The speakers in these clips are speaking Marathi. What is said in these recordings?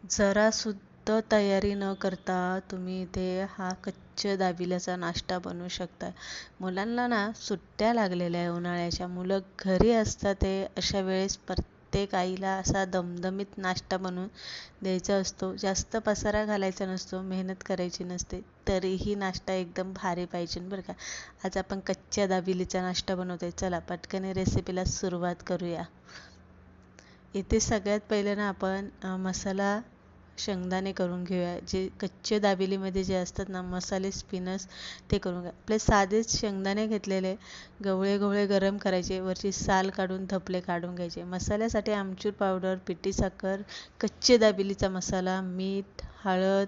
जरासुद्धा तयारी न करता तुम्ही इथे हा कच्च्या दाबिल्याचा नाश्ता बनवू शकता. मुलांना ना सुट्ट्या लागलेल्या आहे उन्हाळ्याच्या. मुलं घरी असतात ते अशा वेळेस प्रत्येक आईला असा दमदमीत नाश्ता बनवून द्यायचा असतो. जास्त पसारा घालायचा नसतो, मेहनत करायची नसते. तरीही नाश्ता एकदम भारी पाहिजे बरं का. आज आपण कच्च्या दाबिलीचा नाश्ता बनवतोय. चला पटकन रेसिपीला सुरुवात करूया. इथे सगळ्यात पहिले ना आपण मसाला शेंगदाणे करून घेऊया. जे कच्चे दाबेलीमध्ये जे असतात ना मसाले स्पिनच ते करून घ्या. आपले साधेच शेंगदाणे घेतलेले गवळे गवळे गरम करायचे, वरची साल काढून धपले काढून घ्यायचे. मसाल्यासाठी आमचूर पावडर, पिठी साखर, कच्चे दाबेलीचा मसाला, मीठ, हळद,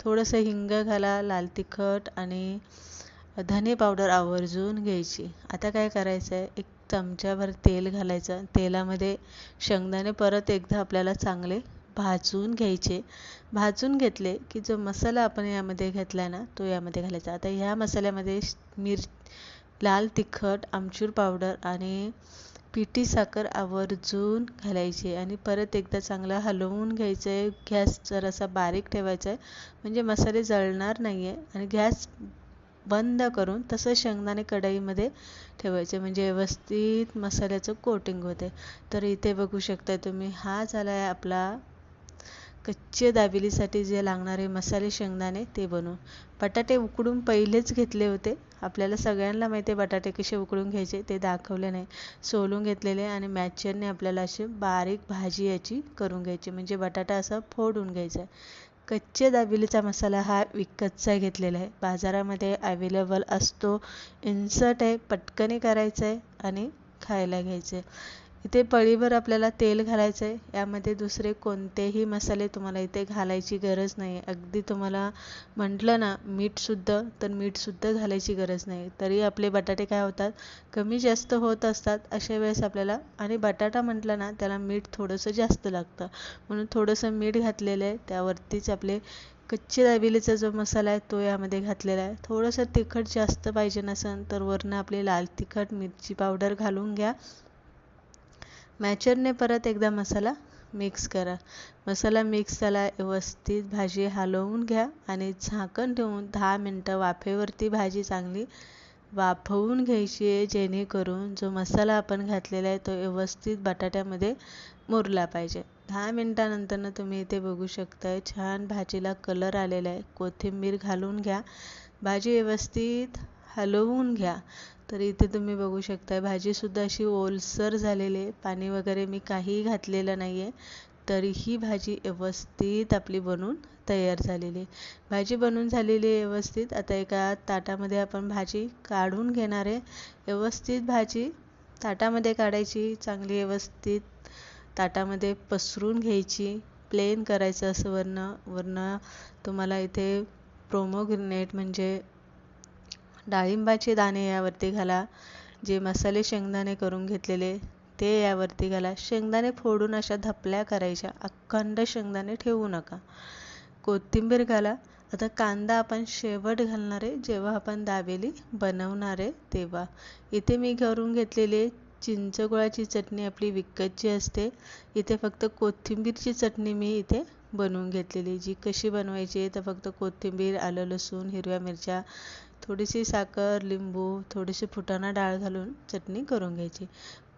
थोडंसं हिंग घाला, लाल तिखट आणि धने पावडर आवर्जून घ्यायची. आता काय करायचं आहे, एक चमच्याभर तेल घालायचं. तेलामध्ये शेंगदाणे परत एकदा आपल्याला चांगले भाजून घ्यायचे. भाजून घेतले की जो मसाला आपण यामध्ये घेतला ना तो यामध्ये घालायचा. आता ह्या मसाल्यामध्ये लाल तिखट, आमचूर पावडर आणि पिठी साखर आवर्जून घालायची आणि परत एकदा चांगला हलवून घ्यायचं आहे. गॅस जरासा बारीक ठेवायचा आहे म्हणजे मसाले जळणार नाही आहे आणि गॅस बंद करून तसं शेंगदाणे कढईमध्ये ठेवायचे म्हणजे व्यवस्थित मसाल्याचं कोटिंग होते. तर इथे बघू शकता तुम्ही हा झाला आहे आपला कच्चे दाबेलीसाठी जे लागणारे मसाले शेंगदाणे ते बनवून. बटाटे उकडून पहिलेच घेतले होते. आपल्याला सगळ्यांना माहिती आहे बटाटे कसे उकडून घ्यायचे, ते दाखवले नाही. सोलून घेतलेले आणि मॅचरने आपल्याला अशी बारीक भाजी याची करून घ्यायची म्हणजे बटाटा असा फोडून घ्यायचा आहे. कच्चे दाबेलीचा मसाला हा विकतचा घेतलेला आहे. बाजारामध्ये अवेलेबल असतो. इन्स्टंट आहे, पटकन करायचं आहे आणि खायला घ्यायचं आहे. इथे पळीभर आपल्याला तेल घालायचं आहे. यामध्ये दुसरे कोणतेही मसाले तुम्हाला इथे घालायची गरज नाही. अगदी तुम्हाला म्हटलं ना मीठसुद्धा, तर मीठसुद्धा घालायची गरज नाही. तरी आपले बटाटे काय होतात, कमी जास्त होत असतात. अशा वेळेस आपल्याला, आणि बटाटा म्हटलं ना त्याला मीठ थोडंसं जास्त लागतं, म्हणून थोडंसं मीठ घातलेलं आहे. त्यावरतीच आपले कच्चे दाबेलीचा जो मसाला आहे तो यामध्ये घातलेला आहे. थोडंसं तिखट जास्त पाहिजे नसेल तर वरनं आपले लाल तिखट, मिरची पावडर घालून घ्या. मॅचरने परत एकदा मसाला मिक्स करा. मसाला मिक्स झाला, व्यवस्थित भाजी हलवून घ्या आणि झाकण ठेवून 10 मिनटं वाफेवरती भाजी चांगली वाफवून घ्यायची आहे, जेणेकरून जो मसाला आपण घातलेला आहे तो व्यवस्थित बटाट्यामध्ये मुरला पाहिजे. 10 मिनटानंतर तुम्ही इथे बघू शकताय छान भाजीला कलर आलेला आहे. कोथिंबीर घालून घ्या. भाजी व्यवस्थित हलवून घ्या. तर इथे तुम्ही बघू शकताय भाजीसुद्धा अशी ओलसर झालेली आहे. पाणी वगैरे मी काहीही घातलेलं नाही आहे. तरीही भाजी व्यवस्थित आपली बनून तयार झालेली आहे. भाजी बनून झालेली आहे व्यवस्थित. आता एका ताटामध्ये आपण भाजी काढून घेणार आहे. व्यवस्थित भाजी ताटामध्ये काढायची, चांगली व्यवस्थित ताटामध्ये पसरून घ्यायची. प्लेन करायचं असं वरनं तुम्हाला इथे पोमोग्रेनेट म्हणजे डाळिंबाचे दाणे यावरती घाला. जे मसाले शेंगदाणे करून घेतलेले ते यावरती घाला. शेंगदाणे फोडून अशा धपल्या करायच्या, अखंड शेंगदाणे ठेवू नका. कोथिंबीर घाला. आता कांदा आपण शेवट घालणार आहे, जेव्हा आपण दाबेली बनवणार आहे तेव्हा. इथे मी करून घेतलेले चिंचगुळाची चटणी आपली विकतची असते. इथे फक्त कोथिंबीरची चटणी मी इथे बनवून घेतलेली. जी कशी बनवायची तर फक्त कोथिंबीर, आलं लसूण, हिरव्या मिरच्या, थोडीशी साखर, लिंबू, थोडीशी फुटाणा डाळ घालून चटणी करून घ्यायची.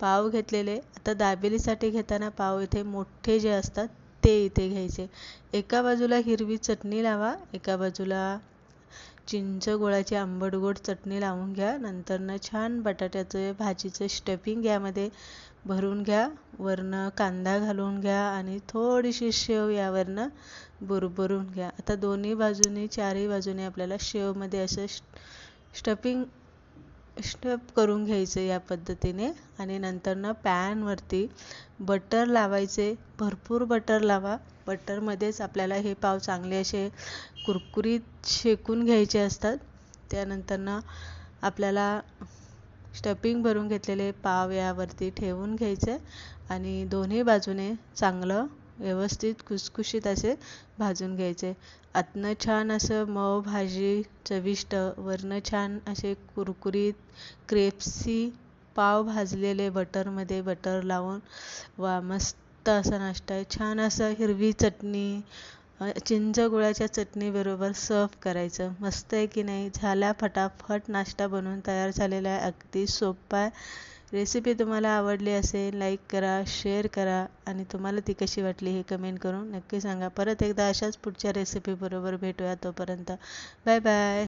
पाव घेतलेले. आता दाबेलीसाठी घेताना पाव इथे मोठे जे असतात ते इथे घ्यायचे. एका बाजूला हिरवी चटणी लावा, एका बाजूला चिंच गुळाची आंबट गोड चटणी लावून घ्या. नंतरनं छान बटाट्याचं भाजीचं स्टफिंग यामध्ये भरून घ्या. वरनं कांदा घालून घ्या आणि थोडीशी शेव यावरनं बुरबुरून घ्या. आता दोन्ही बाजूनी, चारही बाजूने आपल्याला शेवमध्ये असं स्टफिंग स्टफ करून घ्यायचं या पद्धतीने. आणि नंतरनं पॅनवरती बटर लावायचे. भरपूर बटर लावा. बटरमध्येच आपल्याला हे पाव चांगले असे कुरकुरीत शेकून घ्यायचे असतात. त्यानंतरनं आपल्याला स्टफिंग भरून घेतलेले पाव यावरती ठेवून घ्यायचे आणि दोन्ही बाजूने चांगलं व्यवस्थित खुसखुशीत असे भाजून घ्यायचे. आतनं छान असं मऊ भाजी चविष्ट, वरनं छान असे कुरकुरीत क्रिस्पी पाव भाजलेले बटरमध्ये बटर लावून वा मस्त मस्त असा नाश्ता आहे. छान असं हिरवी चटणी, चिंच गुळाच्या चटणीबरोबर सर्व करायचं. मस्त आहे की नाही? झाला फटाफट नाश्ता बनवून तयार झालेला आहे. अगदी सोपा आहे. रेसिपी तुम्हाला आवडली असेल लाईक करा, शेअर करा आणि तुम्हाला ती कशी वाटली हे कमेंट करून नक्की सांगा. परत एकदा अशाच पुढच्या रेसिपीबरोबर भेटूया. तोपर्यंत बाय बाय.